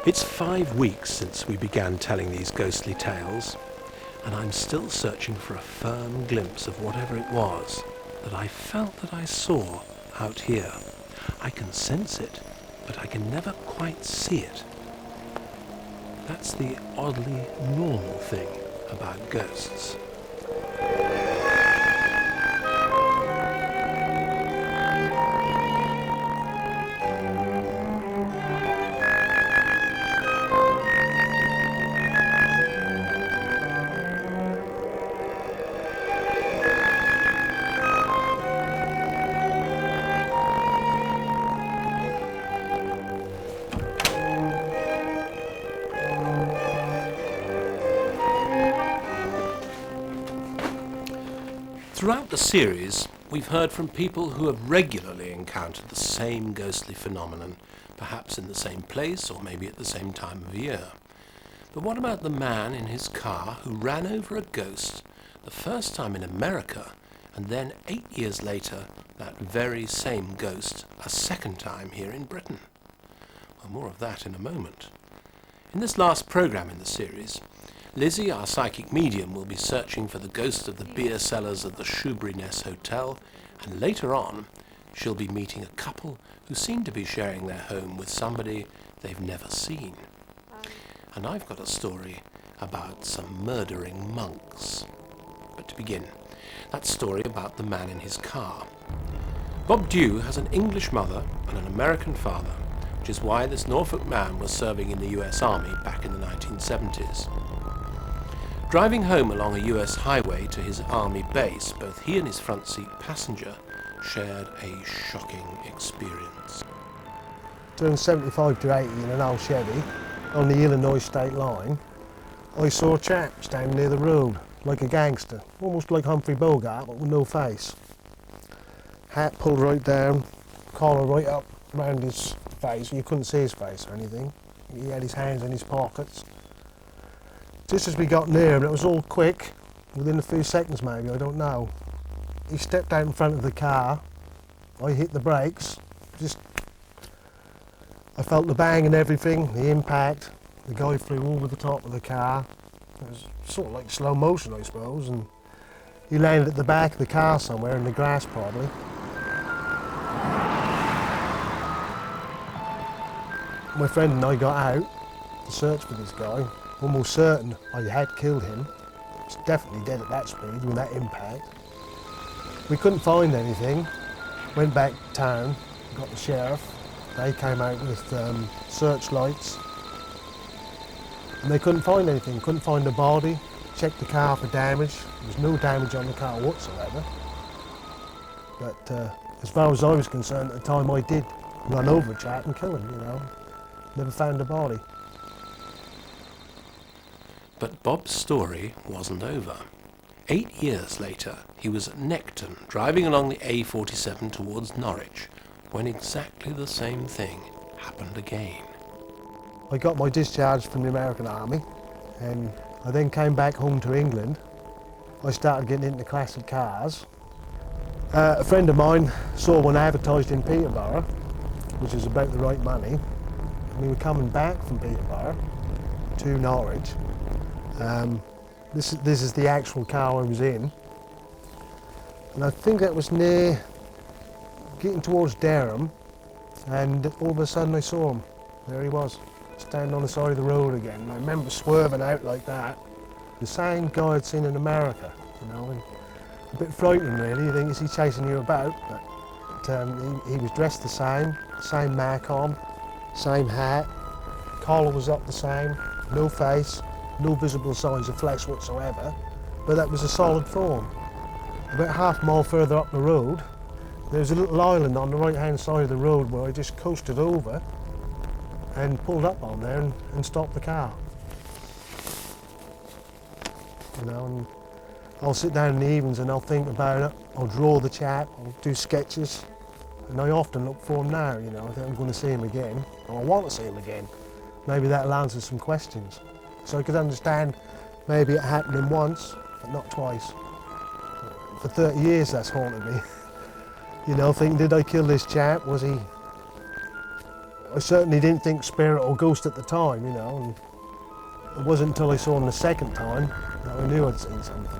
It's 5 weeks since we began telling these ghostly tales, and I'm still searching for a firm glimpse of whatever it was that I felt that I saw out here. I can sense it, but I can never quite see it. That's the oddly normal thing about ghosts. Throughout the series, we've heard from people who have regularly encountered the same ghostly phenomenon, perhaps in the same place or maybe at the same time of year. But what about the man in his car who ran over a ghost the first time in America, and then 8 years later, that very same ghost a second time here in Britain? Well, more of that in a moment. In this last programme in the series, Lizzie, our psychic medium, will be searching for the ghost of the beer cellars of the Shoeburyness Hotel, and later on she'll be meeting a couple who seem to be sharing their home with somebody they've never seen. And I've got a story about some murdering monks. But to begin, that story about the man in his car. Bob Dew has an English mother and an American father, which is why this Norfolk man was serving in the US Army back in the 1970s. Driving home along a US highway to his army base, both he and his front seat passenger shared a shocking experience. Doing 75 to 80 in an old Chevy on the Illinois state line, I saw a chap standing near the road, like a gangster, almost like Humphrey Bogart, but with no face. Hat pulled right down, collar right up around his face. You couldn't see his face or anything. He had his hands in his pockets. Just as we got near him, it was all quick, within a few seconds maybe, I don't know. He stepped out in front of the car, I hit the brakes, I felt the bang and everything, the impact. The guy flew over the top of the car. It was sort of like slow motion, I suppose, and he landed at the back of the car somewhere in the grass probably. My friend and I got out to search for this guy. Almost certain I had killed him. He was definitely dead at that speed with that impact. We couldn't find anything. Went back to town, got the sheriff. They came out with searchlights. And they couldn't find anything, couldn't find the body. Checked the car for damage. There was no damage on the car whatsoever. But as far as I was concerned at the time, I did run over a chap and kill him, you know. Never found the body. But Bob's story wasn't over. 8 years later, he was at Necton, driving along the A47 towards Norwich, when exactly the same thing happened again. I got my discharge from the American Army, and I then came back home to England. I started getting into classic cars. A friend of mine saw one advertised in Peterborough, which was about the right money, and we were coming back from Peterborough to Norwich. This is the actual car I was in, and I think that was near getting towards Dereham, and all of a sudden I saw him. There he was, standing on the side of the road again. And I remember swerving out like that. The same guy I'd seen in America, you know, and a bit frightening really. You think, is he chasing you about? But he was dressed the same mark on, same hat, collar was up the same, no face. No visible signs of flesh whatsoever, but that was a solid form. About half a mile further up the road, there's a little island on the right-hand side of the road where I just coasted over and pulled up on there and stopped the car. You know, and I'll sit down in the evenings and I'll think about it. I'll draw the chap, I'll do sketches, and I often look for him now, you know. I think I'm going to see him again, or I want to see him again. Maybe that'll answer some questions. So I could understand maybe it happening once, but not twice. For 30 years that's haunted me. You know, thinking, did I kill this chap? Was he I certainly didn't think spirit or ghost at the time, you know. And it wasn't until I saw him the second time that I knew I'd seen something.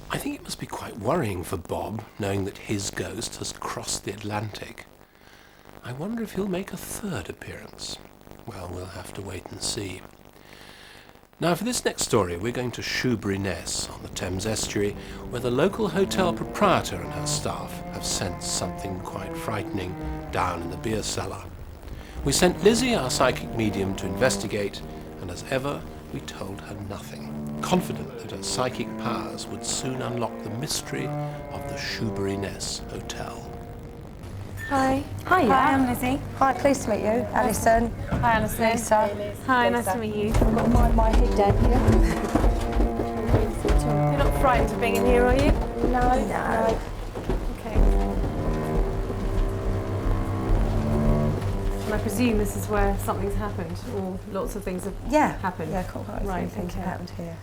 I think it must be quite worrying for Bob, knowing that his ghost has crossed the Atlantic. I wonder if he'll make a third appearance. Well, we'll have to wait and see. Now, for this next story, we're going to Shoebury Ness on the Thames estuary, where the local hotel proprietor and her staff have sensed something quite frightening down in the beer cellar. We sent Lizzie, our psychic medium, to investigate, and as ever, we told her nothing, confident that her psychic powers would soon unlock the mystery of the Shoebury Ness Hotel. Hi. Hi, Hi, I'm Lizzie. Hi, pleased to meet you. Alison. Hi, Alison. Lisa. Hi, nice to meet you. I've got my head down here. You're not frightened of being in here, are you? No. No. Okay. And I presume this is where something's happened, or lots of things have happened. Yeah, cool. Right, Things okay. have happened here.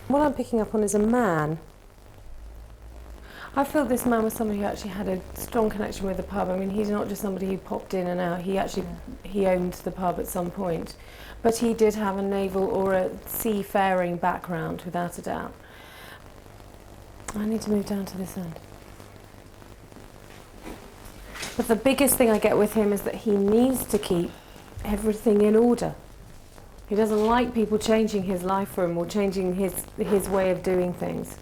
What I'm picking up on is a man. I feel this man was somebody who actually had a strong connection with the pub. I mean, he's not just somebody who popped in and out. He owned the pub at some point. But he did have a naval or a seafaring background, without a doubt. I need to move down to this end. But the biggest thing I get with him is that he needs to keep everything in order. He doesn't like people changing his life for him or changing his way of doing things.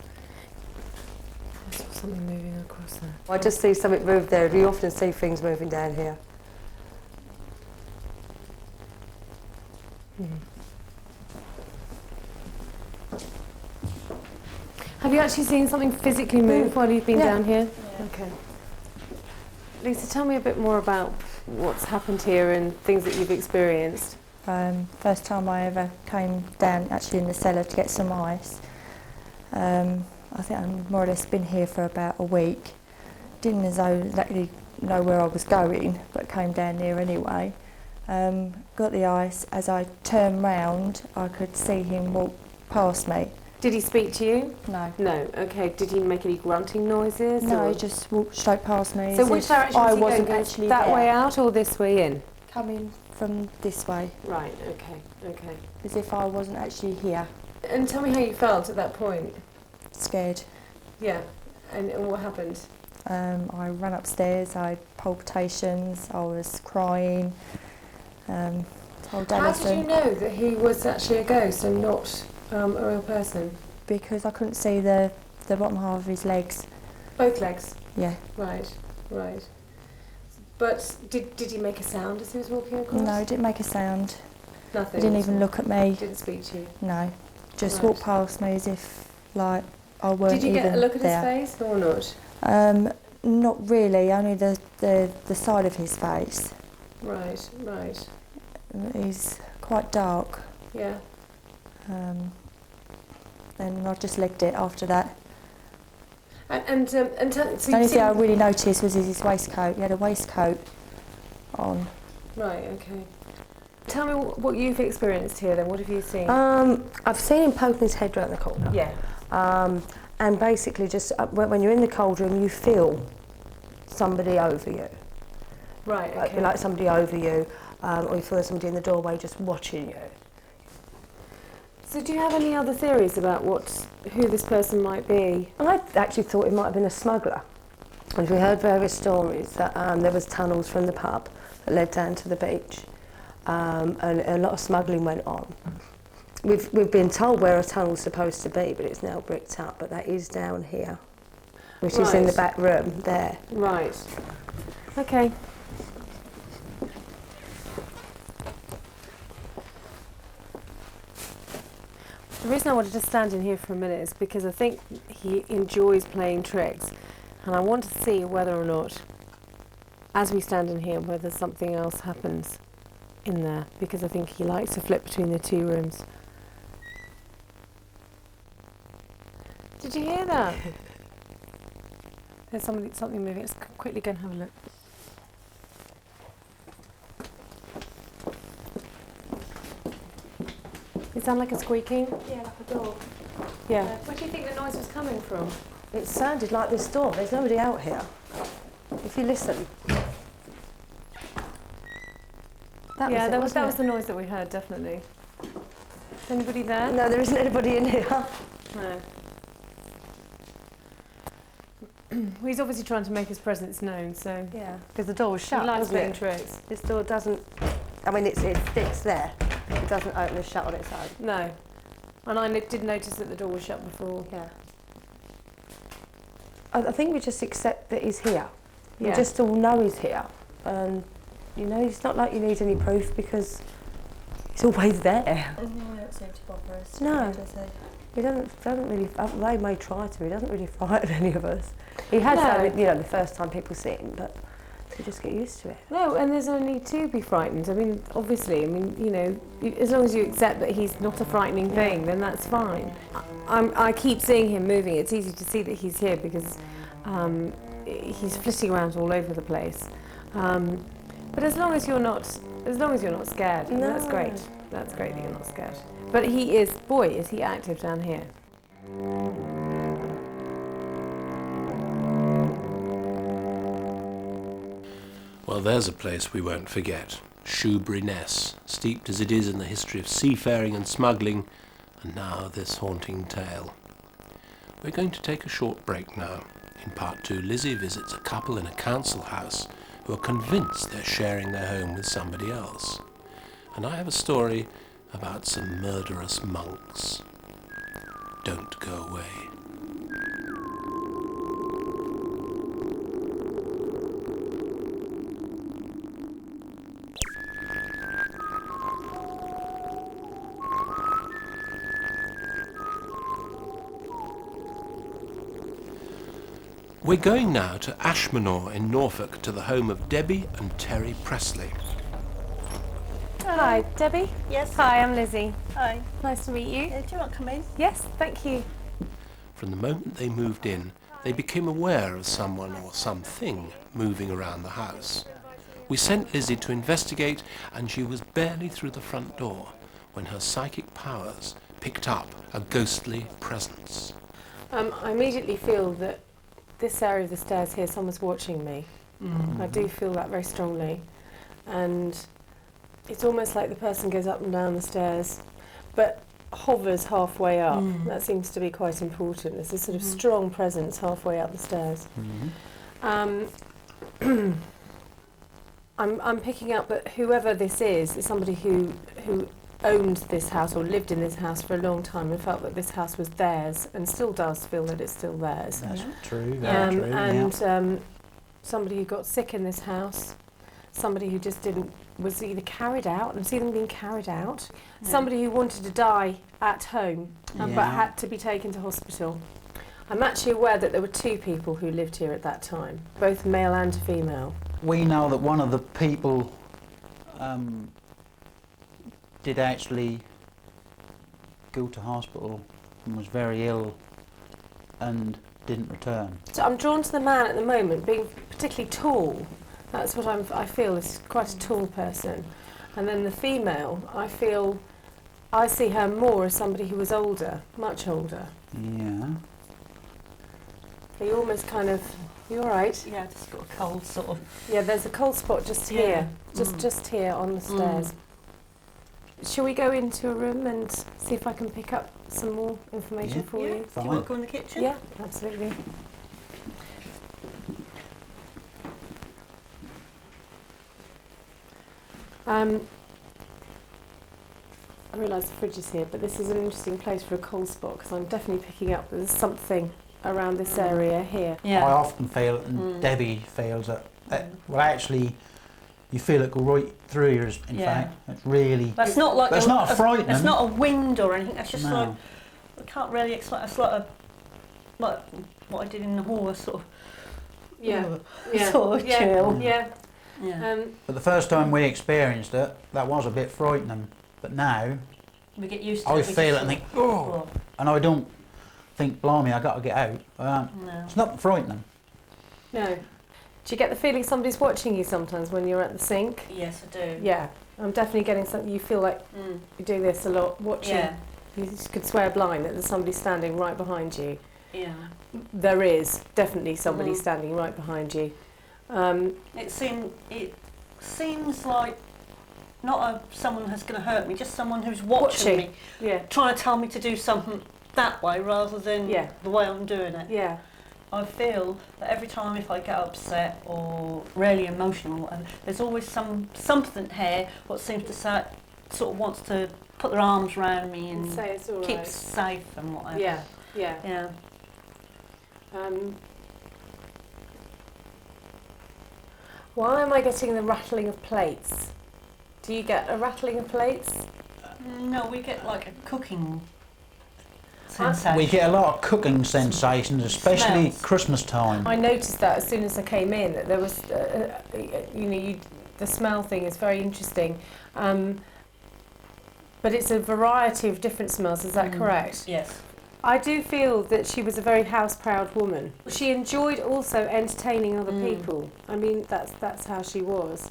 I saw something moving across there. I just see something move there. We often see things moving down here. Have you actually seen something physically move while you've been Yeah. down here? Okay. Lisa, tell me a bit more about what's happened here and things that you've experienced. First time I ever came down actually in the cellar to get some ice. I think I've more or less been here for about a week. Didn't exactly know where I was going, but came down here anyway. Got the ice. As I turned round, I could see him walk past me. Did he speak to you? No. No. Okay. Did he make any grunting noises? No, or- he just walked straight past me. So as which if direction was I he wasn't going? actually That there. way out or this way in? Coming from this way, Right. Okay. Okay. as if I wasn't actually here. And tell me how you felt at that point. Scared. Yeah. And what happened? I ran upstairs, I had palpitations, I was crying. Told How did you Alison, know that he was actually a ghost and not a real person? because I couldn't see the bottom half of his legs. Both legs. Yeah. Right. Right. But did he make a sound as he was walking across? No, he didn't make a sound. Nothing. He didn't even look at me. Didn't speak to you. No. Just Right. walked past me as if, like, I weren't Did you even get a look at there. his face or not? Not really, only the side of his face. Right. Right. He's quite dark. Yeah. And I just legged it after that. And so The only you've thing I seen- really noticed was his waistcoat. He had a waistcoat on. Right. Okay. Tell me what you've experienced here. Then what have you seen? I've seen him poking his head round the corner. yeah. And basically just when you're in the cold room, you feel somebody over you. Right. Okay. Like somebody over you, or you feel there's somebody in the doorway just watching you. So do you have any other theories about who this person might be? I actually thought it might have been a smuggler. And we heard various stories that there was tunnels from the pub that led down to the beach, and a lot of smuggling went on. We've been told where a tunnel's supposed to be, but it's now bricked up. But that is down here, which is in the Right. back room there. Right. Okay. The reason I wanted to stand in here for a minute is because I think he enjoys playing tricks, and I want to see whether or not, as we stand in here, whether something else happens in there, because I think he likes to flip between the two rooms. Did you hear that? There's something moving. Let's quickly go and have a look. It sound like a squeaking? Yeah, like a door. Yeah. Where do you think the noise was coming from? It sounded like this door. There's nobody out here. if you listen. That yeah, was it, that was wasn't the noise that we heard, definitely. Is anybody there? it? No, there isn't anybody in here. No. He's obviously trying to make his presence known, so Yeah, because the door was he shut, likes wasn't playing it? tricks. This door doesn't, I mean, it's there. It doesn't open and shut on its own. No. And I did notice that the door was shut before. Yeah. I think we just accept that he's here. We Yeah. just all know he's here. And, you know, it's not like you need any proof because he's always there. No, it don't seem to bother us. No. does it? He doesn't really, they may try to, he doesn't really frighten any of us. He has No. done, you know, the first time people see him, but you just get used to it. No, and there's no need to be frightened. I mean, obviously, you know, as long as you accept that he's not a frightening thing, then that's fine. I keep seeing him moving. It's easy to see that he's here because he's flitting around all over the place. But as long as you're not scared, then that's No. great. That's great that you're not scared. But he is, boy, is he active down here. Well, there's a place we won't forget. Shoebury Ness, steeped as it is in the history of seafaring and smuggling, and now this haunting tale. We're going to take a short break now. In part 2, Lizzie visits a couple in a council house who are convinced they're sharing their home with somebody else. And I have a story about some murderous monks. Don't go away. We're going now to Ashmanor in Norfolk to the home of Debbie and Terry Presley. Hi, Debbie. Yes. Hi, I'm Lizzie. Hi. Nice to meet you. Do you want to come in? Yes, thank you. From the moment they moved in, they became aware of someone or something moving around the house. We sent Lizzie to investigate, and she was barely through the front door when her psychic powers picked up a ghostly presence. I immediately feel that this area of the stairs here, someone's watching me. I do feel that very strongly. And it's almost like the person goes up and down the stairs, but hovers halfway up. That seems to be quite important. There's a sort of strong presence halfway up the stairs. I'm picking up that whoever this is somebody who owned this house or lived in this house for a long time and felt that this house was theirs and still does feel that it's still theirs. That's true, very true. And somebody who got sick in this house, somebody who just was either carried out, and see them being carried out, somebody who wanted to die at home but had to be taken to hospital. I'm actually aware that there were 2 people who lived here at that time, both male and female. We know that one of the people did actually go to hospital and was very ill and didn't return. So I'm drawn to the man at the moment, being particularly tall. That's what I feel is quite a tall person. And then the female, I see her more as somebody who was older, much older. Yeah. You almost kind of, you all right? Yeah, just got a cold sort of. Yeah, there's a cold spot just here, just here on the stairs. Shall we go into a room and see if I can pick up some more information for Yeah. you? Do you Fine. want to go in the kitchen? Yeah, absolutely. I realise the fridge is here, but this is an interesting place for a cold spot because I'm definitely picking up that there's something around this area here. I Yeah. often feel, and Debbie feels that, well actually, you feel it go right through yours, in Yeah. fact. It's really, That's not like That's not frightening. It's not a wind or anything. That's just No. like I can't really explain. It's like like what I did in the hall. Sort of. Yeah, Sort of chill. Yeah. Yeah. but the first time we experienced it, that was a bit frightening. But now, We get used to I it. we feel it just and sort think, of- oh, and I don't think, blimey, I got to get out. No. It's not frightening. No. Do you get the feeling somebody's watching you sometimes when you're at the sink? Yes, I do. Yeah, I'm definitely getting something. You feel like Mm. you do this a lot, watching. Yeah. You could swear blind that there's somebody standing right behind you. Yeah. There is definitely somebody Mm. standing right behind you. It seems like not someone who's going to hurt me, just someone who's watching me, Yeah. trying to tell me to do something that way rather than Yeah. the way I'm doing it. Yeah. I feel that every time if I get upset or really emotional or whatever, there's always something here what seems to say, sort of wants to put their arms around me and Say it's all keep right. safe and whatever. Yeah. Yeah. Yeah. Why am I getting the rattling of plates? Do you get a rattling of plates? No, we get like a cooking sensation. We get a lot of cooking sensations, especially Smells. Christmas time. I noticed that as soon as I came in, that there was, the smell thing is very interesting. But it's a variety of different smells, is that correct? Yes. I do feel that she was a very house-proud woman. She enjoyed also entertaining other people. I mean, that's how she was.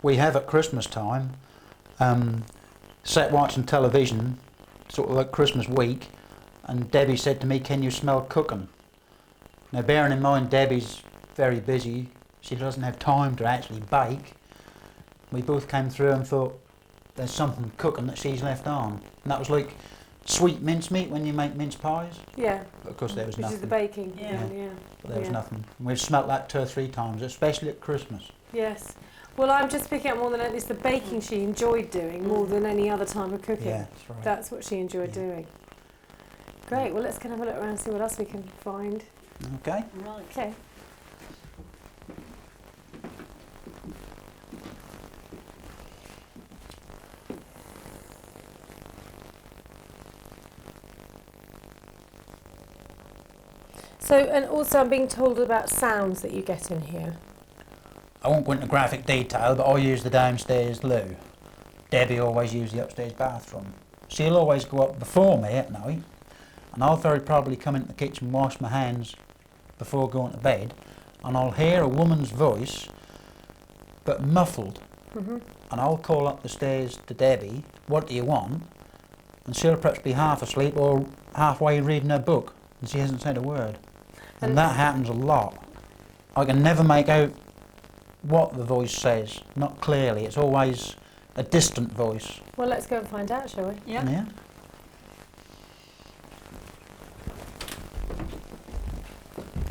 We have at Christmas time sat watching television, sort of like Christmas week, and Debbie said to me, "Can you smell cooking?" Now, bearing in mind Debbie's very busy, she doesn't have time to actually bake. We both came through and thought, there's something cooking that she's left on. And that was like sweet mincemeat when you make mince pies. Yeah, But of course there was which nothing. is the baking. Yeah. But there was Yeah. nothing. We've smelt that 2 or 3 times, especially at Christmas. Yes. Well, I'm just picking up more than it's the baking she enjoyed doing more than any other time of cooking. Yeah, that's right. That's what she enjoyed Yeah. doing. Great. Well, let's go and have a look around and see what else we can find. Okay. Right. Okay. So, and also I'm being told about sounds that you get in here. I won't go into graphic detail, but I use the downstairs loo. Debbie always uses the upstairs bathroom. She'll always go up before me at night, and I'll very probably come into the kitchen and wash my hands before going to bed, and I'll hear a woman's voice, but muffled. And I'll call up the stairs to Debbie, "What do you want?" And she'll perhaps be half asleep or halfway reading her book, and she hasn't said a word. And that happens a lot. I can never make out what the voice says, not clearly. It's always a distant voice. Well, let's go and find out, shall we? Yeah. Yeah.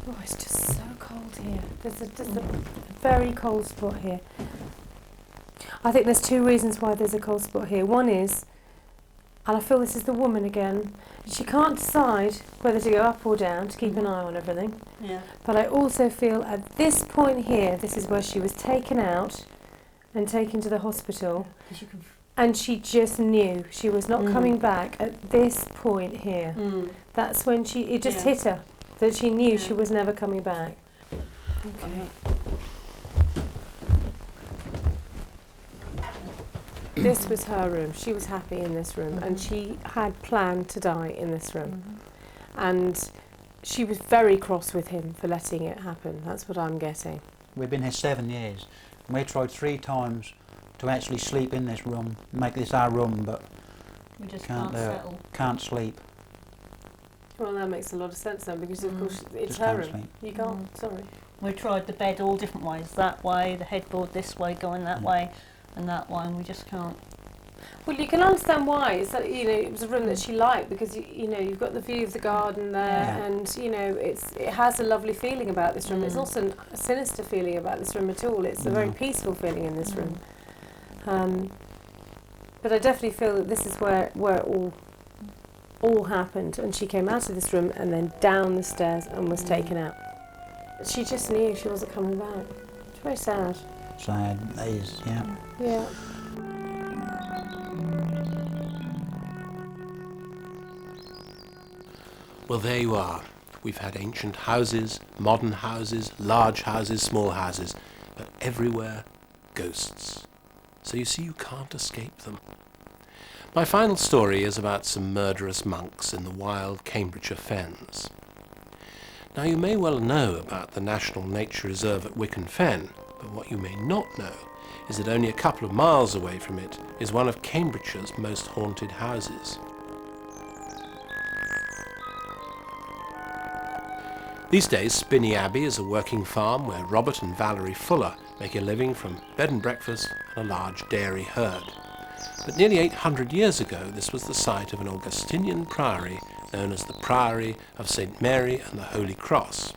Oh, it's just so cold here. There's just a very cold spot here. I think there's 2 reasons why there's a cold spot here. One is, and I feel this is the woman again, she can't decide whether to go up or down to keep an eye on everything. Yeah. But I also feel at this point here, this is where she was taken out and taken to the hospital, 'Cause you can. and she just knew she was not coming back at this point here. That's when it just Yeah. hit her, that she knew Yeah. she was never coming back. Okay. This was her room. She was happy in this room, and she had planned to die in this room. And she was very cross with him for letting it happen. That's what I'm getting. We've been here 7 years. And we tried 3 times to actually sleep in this room, make this our room, but We just Can't can't do it. settle. can't sleep. Well, that makes a lot of sense then, because of course it's Just her can't room. sleep. You can't. Sorry. We tried the bed all different ways. That way, the headboard this way, going that way, and that way, and we just can't. Well, you can understand why. It's that, it was a room that she liked because you've got the view of the garden there, Yeah. and it has a lovely feeling about this room. It's also a sinister feeling about this room at all. It's a very peaceful feeling in this room. But I definitely feel that this is where it all happened, and she came out of this room and then down the stairs and was taken out. She just knew she wasn't coming back. It's very sad. Sad, that is, yeah. Yeah. Well, there you are. We've had ancient houses, modern houses, large houses, small houses, but everywhere ghosts. So you see, you can't escape them. My final story is about some murderous monks in the wild Cambridgeshire Fens. Now, you may well know about the National Nature Reserve at Wicken Fen, but what you may not know is that only a couple of miles away from it is one of Cambridgeshire's most haunted houses. These days, Spinney Abbey is a working farm where Robert and Valerie Fuller make a living from bed and breakfast and a large dairy herd. But nearly 800 years ago, this was the site of an Augustinian priory known as the Priory of St. Mary and the Holy Cross.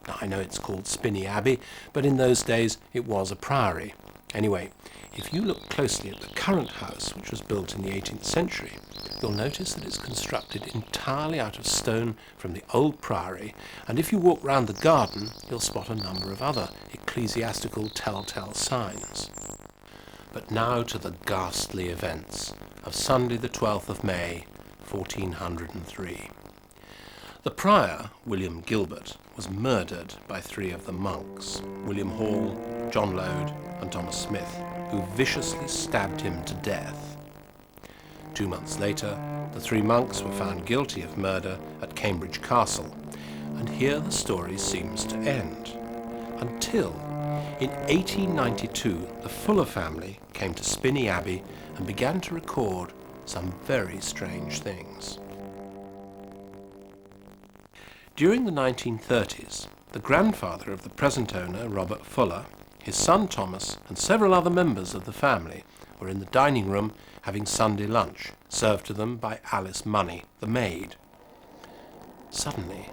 Now, I know it's called Spinney Abbey, but in those days it was a priory. Anyway, if you look closely at the current house, which was built in the 18th century, you'll notice that it's constructed entirely out of stone from the old priory, and if you walk round the garden, you'll spot a number of other ecclesiastical telltale signs. But now to the ghastly events of Sunday the 12th of May, 1403. The prior, William Gilbert, was murdered by 3 of the monks, William Hall, John Lode and Thomas Smith, who viciously stabbed him to death. 2 months later, the 3 monks were found guilty of murder at Cambridge Castle, and here the story seems to end, until in 1892 the Fuller family came to Spinney Abbey and began to record some very strange things. During the 1930s, the grandfather of the present owner, Robert Fuller, his son Thomas, and several other members of the family were in the dining room having Sunday lunch, served to them by Alice Money, the maid. Suddenly,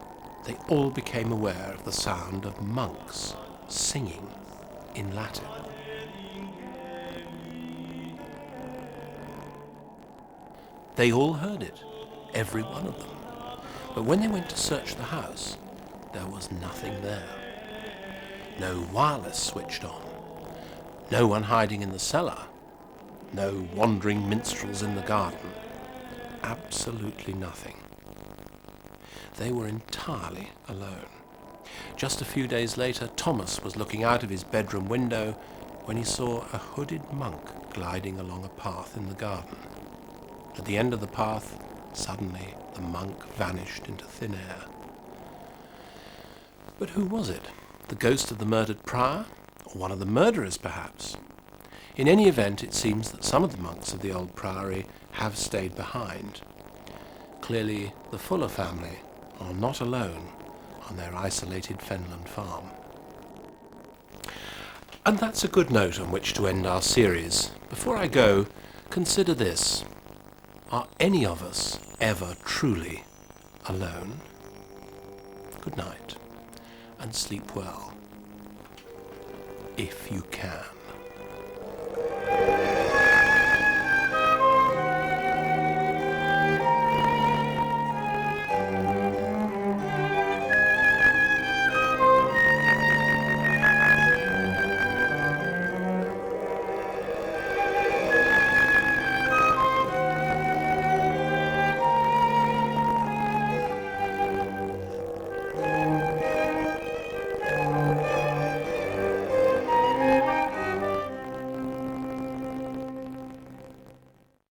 they all became aware of the sound of monks singing in Latin. They all heard it, every one of them. But when they went to search the house, there was nothing there. No wireless switched on. No one hiding in the cellar. No wandering minstrels in the garden. Absolutely nothing. They were entirely alone. Just a few days later, Thomas was looking out of his bedroom window when he saw a hooded monk gliding along a path in the garden. At the end of the path, suddenly the monk vanished into thin air. But who was it? The ghost of the murdered prior? Or one of the murderers, perhaps? In any event, it seems that some of the monks of the old priory have stayed behind. Clearly, the Fuller family are not alone on their isolated fenland farm. And that's a good note on which to end our series. Before I go, consider this. Are any of us ever truly alone? Good night, and sleep well, if you can.